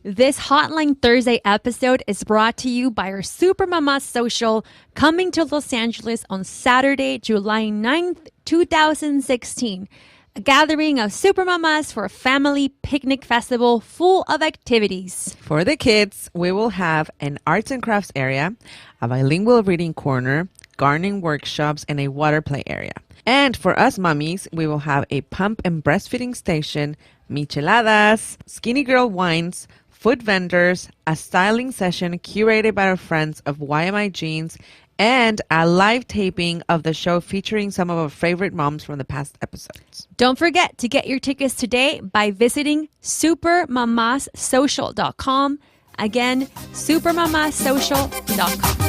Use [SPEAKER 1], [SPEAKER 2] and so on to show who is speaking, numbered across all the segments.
[SPEAKER 1] This Hotline Thursday episode is brought to you by our Super Mamás Social, coming to Los Angeles on Saturday, July 9th, 2016. A gathering of super mamas for a family picnic festival full of activities.
[SPEAKER 2] For the kids, we will have an arts and crafts area, a bilingual reading corner, gardening workshops, and a water play area. And for us mommies, we will have a pump and breastfeeding station, micheladas, skinny girl wines, food vendors, a styling session curated by our friends of YMI Jeans, and a live taping of the show featuring some of our favorite moms from the past episodes.
[SPEAKER 1] Don't forget to get your tickets today by visiting supermamassocial.com. Again, supermamassocial.com.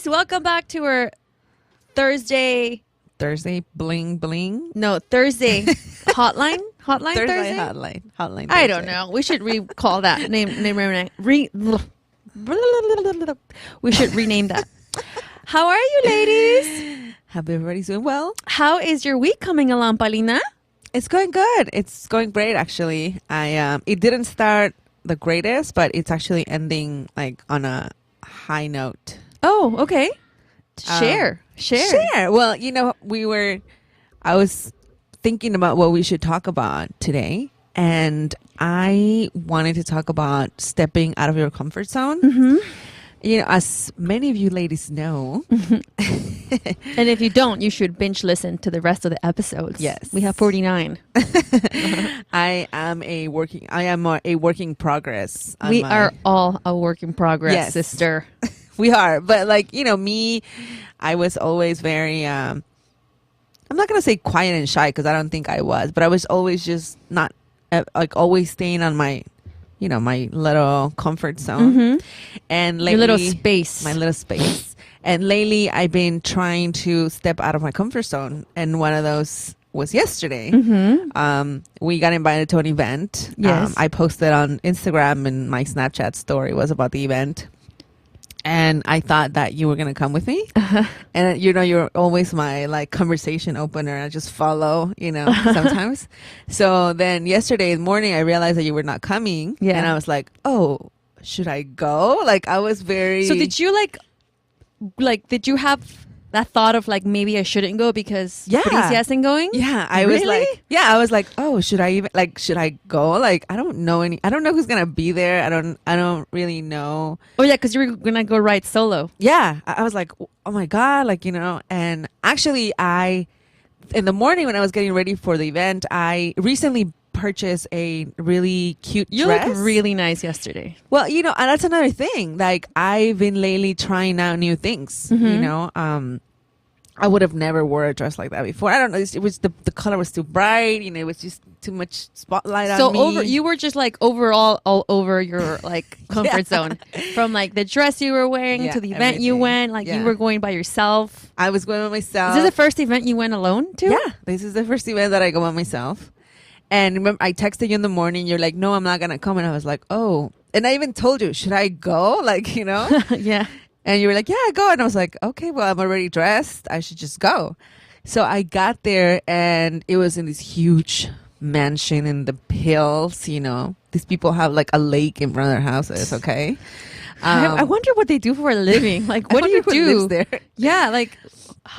[SPEAKER 1] Welcome back to our Thursday
[SPEAKER 2] bling bling.
[SPEAKER 1] No, Thursday hotline.
[SPEAKER 2] Thursday hotline.
[SPEAKER 1] I don't know. We should recall that name. We should rename that. How are you, ladies?
[SPEAKER 2] Hope everybody's doing well.
[SPEAKER 1] How is your week coming along, Paulina?
[SPEAKER 2] It's going good. It's going great, actually. It didn't start the greatest, but it's actually ending like on a high note.
[SPEAKER 1] Oh, okay. Share.
[SPEAKER 2] Well, I was thinking about what we should talk about today, and I wanted to talk about stepping out of your comfort zone.
[SPEAKER 1] Mm-hmm.
[SPEAKER 2] As many of you ladies know.
[SPEAKER 1] And if you don't, you should binge listen to the rest of the episodes.
[SPEAKER 2] Yes.
[SPEAKER 1] We have 49.
[SPEAKER 2] I am a work in progress.
[SPEAKER 1] We are all a work in progress,
[SPEAKER 2] yes.
[SPEAKER 1] sister.
[SPEAKER 2] We are. But me, I was always very, I'm not going to say quiet and shy because I don't think I was, but I was always just not always staying on my, my little comfort zone.
[SPEAKER 1] Mm-hmm.
[SPEAKER 2] And lately,
[SPEAKER 1] Your little space.
[SPEAKER 2] My little space. And lately I've been trying to step out of my comfort zone. And one of those was yesterday.
[SPEAKER 1] Mm-hmm.
[SPEAKER 2] We got invited to an event.
[SPEAKER 1] Yes.
[SPEAKER 2] I posted on Instagram, and my Snapchat story was about the event. And I thought that you were going to come with me.
[SPEAKER 1] Uh-huh.
[SPEAKER 2] And, you're always my, conversation opener. I just follow, sometimes. So then yesterday morning, I realized that you were not coming.
[SPEAKER 1] Yeah.
[SPEAKER 2] And I was like, oh, should I go? I was very...
[SPEAKER 1] So did you, did you have that thought of, maybe I shouldn't go because Bricia isn't going?
[SPEAKER 2] Yeah. I
[SPEAKER 1] really?
[SPEAKER 2] was like, oh, should I even, should I go? I don't know who's going to be there. I don't really know.
[SPEAKER 1] Oh, yeah, because you were going to go ride solo.
[SPEAKER 2] Yeah. I was like, oh my God, and actually in the morning when I was getting ready for the event, I recently purchased a really cute dress.
[SPEAKER 1] You looked really nice yesterday.
[SPEAKER 2] Well, and that's another thing. I've been lately trying out new things,
[SPEAKER 1] Mm-hmm.
[SPEAKER 2] I would have never wore a dress like that before. I don't know. It was the color was too bright. It was just too much spotlight on me.
[SPEAKER 1] So you were just overall all over your comfort zone, from the dress you were wearing to the event you went. You were going by yourself.
[SPEAKER 2] I was going by myself.
[SPEAKER 1] Is this the first event you went alone to?
[SPEAKER 2] Yeah, this is the first event that I go by myself. And remember, I texted you in the morning. You're like, no, I'm not gonna come. And I was like, oh. And I even told you, should I go?
[SPEAKER 1] Yeah.
[SPEAKER 2] And you were like, yeah, go. And I was like, okay, well, I'm already dressed. I should just go. So I got there, and it was in this huge mansion in the hills. These people have a lake in front of their houses. Okay.
[SPEAKER 1] I wonder what they do for a living. What do you do?
[SPEAKER 2] Who lives there?
[SPEAKER 1] Yeah.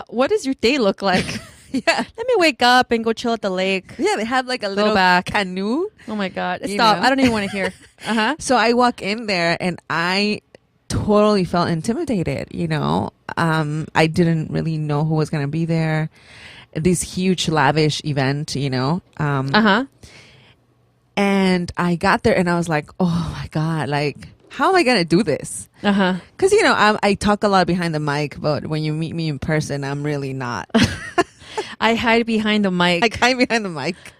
[SPEAKER 1] What does your day look like?
[SPEAKER 2] Yeah.
[SPEAKER 1] Let me wake up and go chill at the lake.
[SPEAKER 2] Yeah. They have a little canoe.
[SPEAKER 1] Oh my God. Stop. I don't even want to hear. Uh-huh.
[SPEAKER 2] So I walk in there, and I totally felt intimidated. I didn't really know who was going to be there. This huge lavish event,
[SPEAKER 1] Uh-huh.
[SPEAKER 2] And I got there, and I was like, oh my God, how am I going to do this?
[SPEAKER 1] Uh-huh.
[SPEAKER 2] Because, I talk a lot behind the mic, but when you meet me in person, I'm really not.
[SPEAKER 1] I hide behind the mic.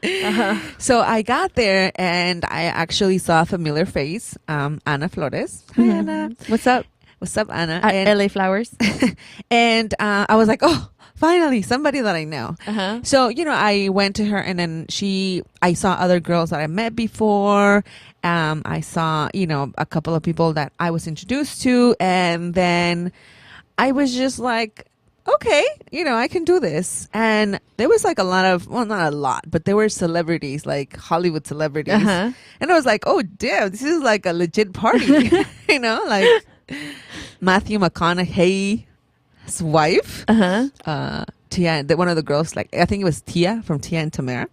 [SPEAKER 2] Uh-huh. So I got there, and I actually saw a familiar face, Ana Flores. Hi, Ana.
[SPEAKER 1] What's up?
[SPEAKER 2] What's up, Anna?
[SPEAKER 1] At LA Flowers.
[SPEAKER 2] And I was like, oh, finally somebody that I know. So, I went to her, and then I saw other girls that I met before. I saw, a couple of people that I was introduced to, and then I was just like, okay, I can do this. And there was like a lot of, well, not a lot, but there were celebrities, like Hollywood celebrities. And I was like, oh, damn, this is like a legit party, like Matthew McConaughey's wife, Tia, one of the girls, like, I think it was Tia from Tia and Tamara.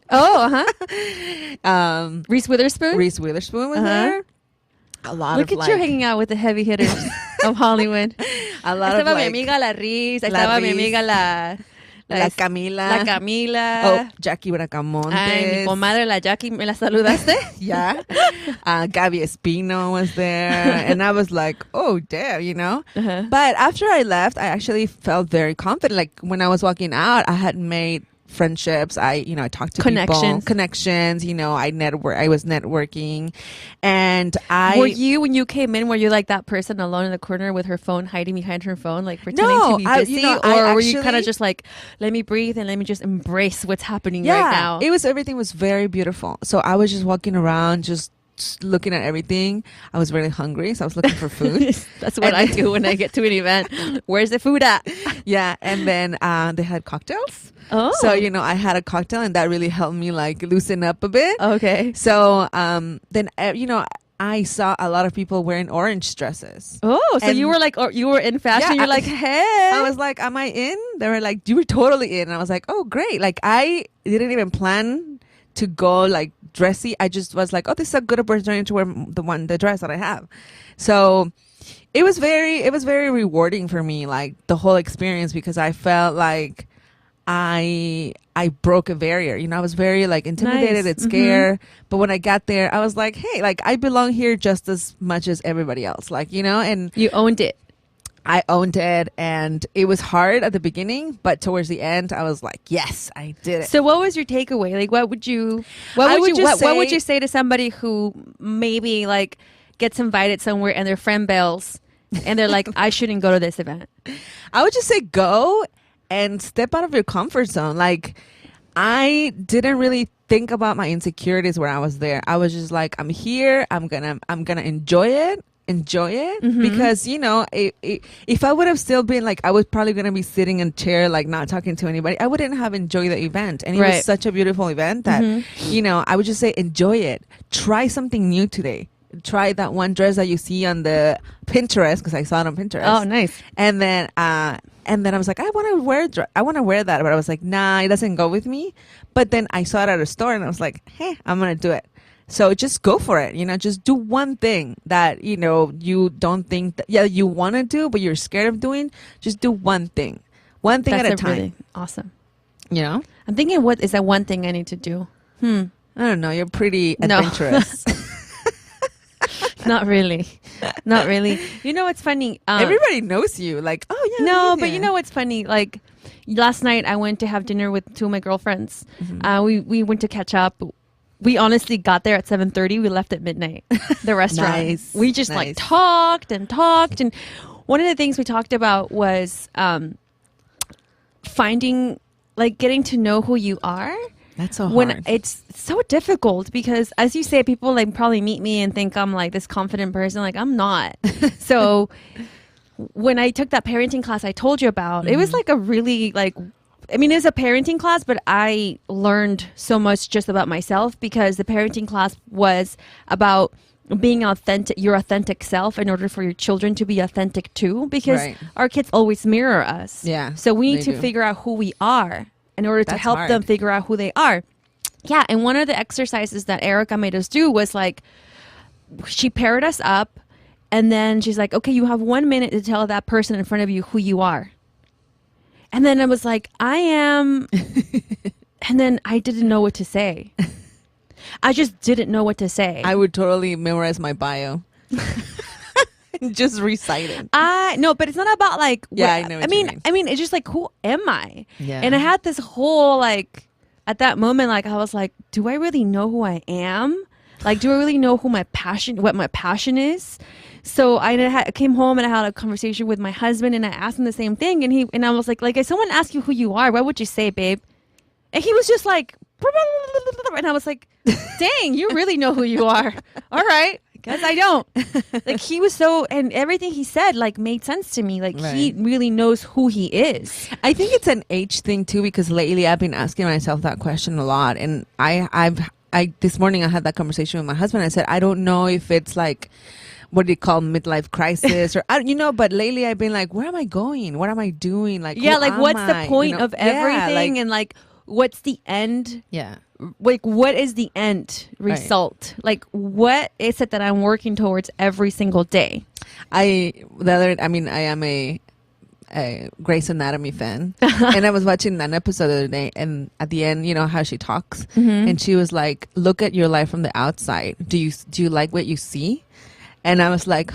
[SPEAKER 1] Reese Witherspoon?
[SPEAKER 2] Reese Witherspoon was there. A lot
[SPEAKER 1] Look at you hanging out with the heavy hitters of Hollywood.
[SPEAKER 2] A lot
[SPEAKER 1] estaba
[SPEAKER 2] of
[SPEAKER 1] mi amiga la Reese, estaba mi amiga la
[SPEAKER 2] Camila.
[SPEAKER 1] La Camila.
[SPEAKER 2] Oh, Jackie Bracamontes.
[SPEAKER 1] Ay, mi comadre la Jackie, ¿me la saludaste?
[SPEAKER 2] Yeah. Gabby Espino was there. And I was like, oh, damn, But after I left, I actually felt very confident. Like when I was walking out, I had made friendships. I talked to people, connections, I was networking. And
[SPEAKER 1] were you, when you came in, were you like that person alone in the corner with her phone, hiding behind her phone, like pretending to be busy? Or were you kind of just like, let me breathe and let me just embrace what's happening right now?
[SPEAKER 2] Everything was very beautiful. So I was just walking around, just looking at everything. I was really hungry, so I was looking for food.
[SPEAKER 1] That's what I do when I get to an event. Where's the food at?
[SPEAKER 2] Yeah. And then they had cocktails.
[SPEAKER 1] Oh.
[SPEAKER 2] So, I had a cocktail, and that really helped me like loosen up a bit.
[SPEAKER 1] Okay.
[SPEAKER 2] So then, I saw a lot of people wearing orange dresses.
[SPEAKER 1] Oh, so you were like, or you were in fashion. You're like, hey.
[SPEAKER 2] I was like, am I in? They were like, you were totally in. And I was like, oh, great. Like I didn't even plan to go like dressy. I just was like, oh, this is a good opportunity to wear the dress that I have. So it was very rewarding for me, like the whole experience, because I felt like I broke a barrier. I was very like intimidated and scared. But when I got there, I was like, hey, like I belong here just as much as everybody else. Like, and
[SPEAKER 1] you owned it.
[SPEAKER 2] I owned it, and it was hard at the beginning, but towards the end, I was like, "Yes, I did it."
[SPEAKER 1] So, what was your takeaway? Like, what would you say to somebody who maybe like gets invited somewhere and their friend bails, and they're like, "I shouldn't go to this event"?
[SPEAKER 2] I would just say go and step out of your comfort zone. Like, I didn't really think about my insecurities when I was there. I was just like, "I'm here. I'm gonna enjoy it." Because if I would have still been like, I was probably gonna be sitting in a chair like not talking to anybody, I wouldn't have enjoyed the event. And it was such a beautiful event that I would just say enjoy it. Try something new today. Try that one dress that you see on the Pinterest, because I saw it on Pinterest.
[SPEAKER 1] Oh, nice.
[SPEAKER 2] And then I was like, I want to wear that, but I was like, nah, it doesn't go with me. But then I saw it at a store, and I was like, hey, I'm gonna do it. So just go for it. Just do one thing that, you don't think that, you want to do, but you're scared of doing. Just do one thing at a time.
[SPEAKER 1] Really awesome.
[SPEAKER 2] I'm
[SPEAKER 1] thinking, what is that one thing I need to do?
[SPEAKER 2] I don't know. You're pretty adventurous.
[SPEAKER 1] Not really. It's funny.
[SPEAKER 2] Everybody knows you. Like, oh, yeah.
[SPEAKER 1] No, but what's funny? Like, last night I went to have dinner with two of my girlfriends. We went to catch up. We honestly got there at 7:30. We left at midnight. The restaurant.
[SPEAKER 2] Nice.
[SPEAKER 1] We just like talked. And one of the things we talked about was finding, like, getting to know who you are.
[SPEAKER 2] That's so hard.
[SPEAKER 1] When it's so difficult, because as you say, people like probably meet me and think I'm like this confident person. Like, I'm not. So when I took that parenting class I told you about, it was like a really like, it's a parenting class, but I learned so much just about myself, because the parenting class was about being authentic, your authentic self, in order for your children to be authentic too, because our kids always mirror us.
[SPEAKER 2] Yeah.
[SPEAKER 1] So we need to figure out who we are in order to help them figure out who they are. Yeah. And one of the exercises that Erica made us do was like, she paired us up, and then she's like, okay, you have 1 minute to tell that person in front of you who you are. And then I was like, I am. And then I didn't know what to say. I just didn't know what to say.
[SPEAKER 2] I would totally memorize my bio. Just recite it.
[SPEAKER 1] No, but it's not about like.
[SPEAKER 2] Yeah, I know what you mean.
[SPEAKER 1] I mean, it's just like, who am I?
[SPEAKER 2] Yeah.
[SPEAKER 1] And I had this whole like, at that moment, like I was like, do I really know who I am? Like, do I really know what my passion is? So I came home and I had a conversation with my husband, and I asked him the same thing. And I was like, if someone asks you who you are, what would you say, babe? And he was just like, and I was like, dang, you really know who you are. All right. Guess I don't. Like, he was and everything he said, like, made sense to me. Like,
[SPEAKER 2] right.
[SPEAKER 1] He really knows who he is.
[SPEAKER 2] I think it's an age thing too, because lately I've been asking myself that question a lot. And I this morning I had that conversation with my husband. I said, I don't know if it's like, what do you call midlife crisis or, but lately I've been like, where am I going? What am I doing? Like,
[SPEAKER 1] yeah, like, what's the point of everything?
[SPEAKER 2] Like,
[SPEAKER 1] and like, what's the end?
[SPEAKER 2] Yeah.
[SPEAKER 1] Like, what is the end result? Right. Like, what is it that I'm working towards every single day? I
[SPEAKER 2] am a Grey's Anatomy fan. And I was watching an episode the other day, and at the end, you know how she talks, and she was like, look at your life from the outside. Do you like what you see? And I was like,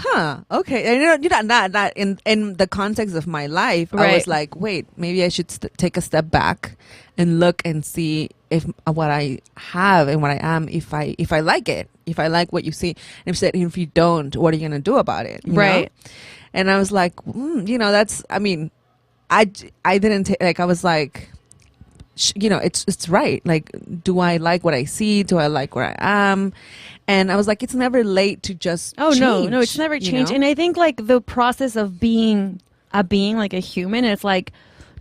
[SPEAKER 2] okay. And you know, not in the context of my life, right. I was like, wait, maybe I should take a step back and look and see if what I have and what I am, if I like it, if I like what you see. And she said, if you don't, what are you going to do about it? You
[SPEAKER 1] right.
[SPEAKER 2] know? And I was like, that's, I didn't I was like, it's right. Like, do I like what I see? Do I like where I am? And I was like, it's never late to just change.
[SPEAKER 1] No, it's never changed. And I think, like, the process of being a being, like a human, it's like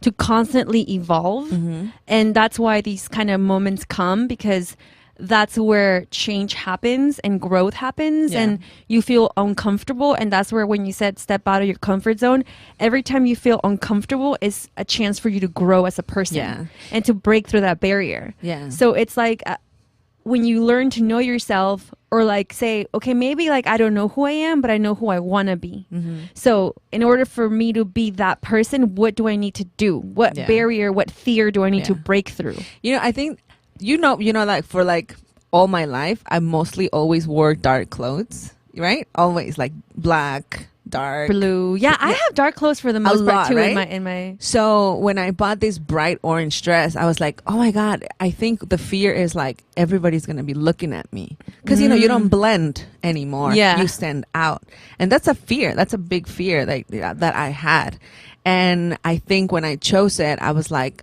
[SPEAKER 1] to constantly evolve. And that's why these kind of moments come, because that's where change happens and growth happens, and you feel uncomfortable. And that's where, when you said step out of your comfort zone, every time you feel uncomfortable is a chance for you to grow as a person and to break through that barrier. So it's like, when you learn to know yourself, or like say, okay, maybe like I don't know who I am, but I know who I want to be. So in order for me to be that person, what do I need to do? What barrier, what fear do I need to break through?
[SPEAKER 2] I think, like, for like all my life, I mostly always wore dark clothes, right? Always like black, dark,
[SPEAKER 1] blue. Yeah, I have dark clothes for the most part too, right? in my
[SPEAKER 2] So when I bought this bright orange dress, I was like, oh my God, I think the fear is like everybody's gonna be looking at me, because you don't blend anymore. You stand out, and that's a fear. That's a big fear that I had. And I think when I chose it, I was like,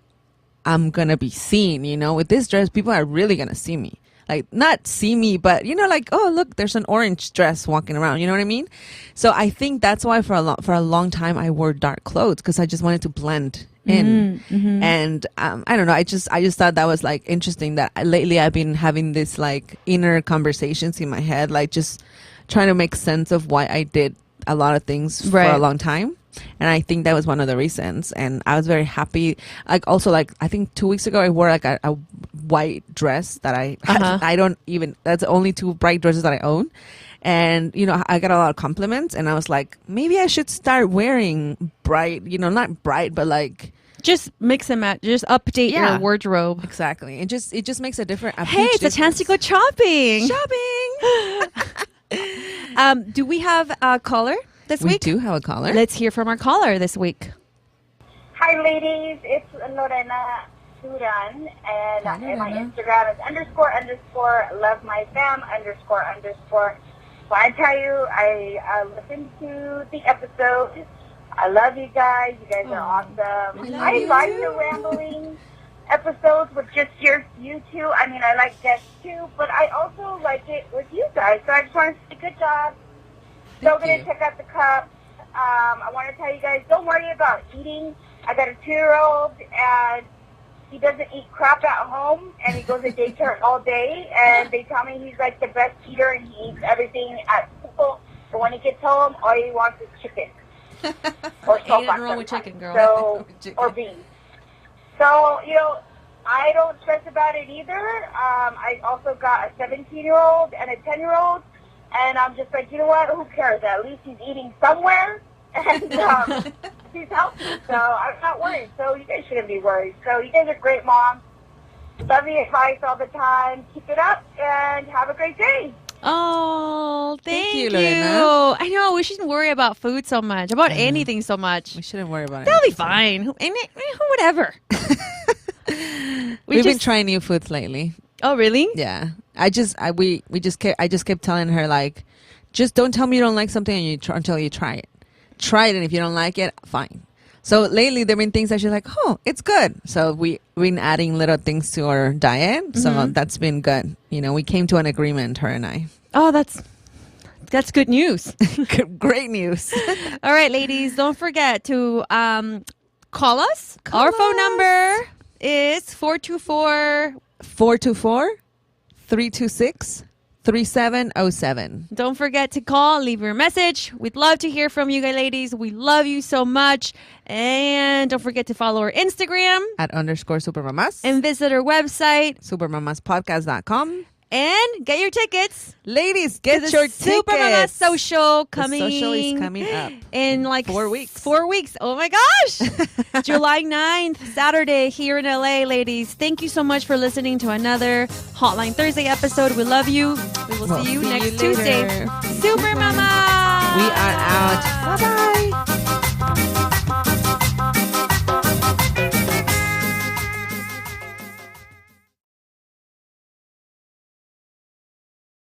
[SPEAKER 2] I'm gonna be seen, with this dress. People are really gonna see me. Like, not see me, but, like, oh, look, there's an orange dress walking around. You know what I mean? So I think that's why for a long time I wore dark clothes, because I just wanted to blend in. And I don't know. I just thought that was, like, interesting that lately I've been having this, like, inner conversations in my head, like, just trying to make sense of why I did a lot of things for a long time. And I think that was one of the reasons. And I was very happy. Like, also, like, I think 2 weeks ago I wore like a white dress that that's the only two bright dresses that I own. And, I got a lot of compliments, and I was like, maybe I should start wearing bright, not bright, but like,
[SPEAKER 1] just mix and match, just update your wardrobe.
[SPEAKER 2] Exactly. It just makes a different.
[SPEAKER 1] Hey, it's a chance to go shopping. Do we have a caller this week?
[SPEAKER 2] We do have a caller.
[SPEAKER 1] Let's hear from our caller this week.
[SPEAKER 3] Hi, ladies. It's Lorena Duran, and my Instagram is __ love my fam __. So I tell you, I listened to the episode. I love you guys. You guys are awesome. I like the rambling episodes with just you two. I mean, I like guests too, but I also like it with you guys. So I just want to say good job. Still going to check out the cups. I want to tell you guys, don't worry about eating. I got a 2-year-old, and he doesn't eat crap at home, and he goes to daycare all day, and they tell me he's like the best eater, and he eats everything at school. But when he gets home, all he wants is chicken. Or
[SPEAKER 1] ain't nothing wrong with chicken, girl.
[SPEAKER 3] So, or beans. So, I don't stress about it either. I also got a 17-year-old and a 10-year-old, and I'm just like, you know what? Who cares? At least he's eating somewhere, and he's healthy. So I'm not worried. So you guys shouldn't be worried. So you guys are great moms. Love the advice all the time. Keep it up, and have a great day.
[SPEAKER 1] Oh, thank you.
[SPEAKER 2] Lorena.
[SPEAKER 1] I know, we shouldn't worry about food so much, about anything so much.
[SPEAKER 2] We shouldn't worry about it.
[SPEAKER 1] That'll be fine. Whatever.
[SPEAKER 2] We've been trying new foods lately.
[SPEAKER 1] Oh, really?
[SPEAKER 2] Yeah. I just kept telling her, like, just don't tell me you don't like something until you try it. Try it, and if you don't like it, fine. So lately, there have been things that she's like, oh, it's good. So we've been adding little things to our diet. So that's been good. You know, we came to an agreement, her and I.
[SPEAKER 1] Oh, that's good news.
[SPEAKER 2] Great news.
[SPEAKER 1] All right, ladies, don't forget to call us. Our phone number is
[SPEAKER 2] 424-326-3707.
[SPEAKER 1] Don't forget to call, leave your message. We'd love to hear from you guys, ladies. We love you so much. And don't forget to follow our Instagram
[SPEAKER 2] @_supermamas.
[SPEAKER 1] and visit our website
[SPEAKER 2] supermamaspodcast.com.
[SPEAKER 1] and get your tickets.
[SPEAKER 2] Ladies, get
[SPEAKER 1] to the
[SPEAKER 2] your
[SPEAKER 1] Super Mamás
[SPEAKER 2] tickets.
[SPEAKER 1] Social
[SPEAKER 2] The social is coming up
[SPEAKER 1] in like
[SPEAKER 2] 4 weeks.
[SPEAKER 1] 4 weeks. Oh my gosh. July 9th, Saturday here in LA, ladies. Thank you so much for listening to another Hotline Thursday episode. We love you. We will see you next Tuesday. Super Mama.
[SPEAKER 2] We are out. Bye-bye.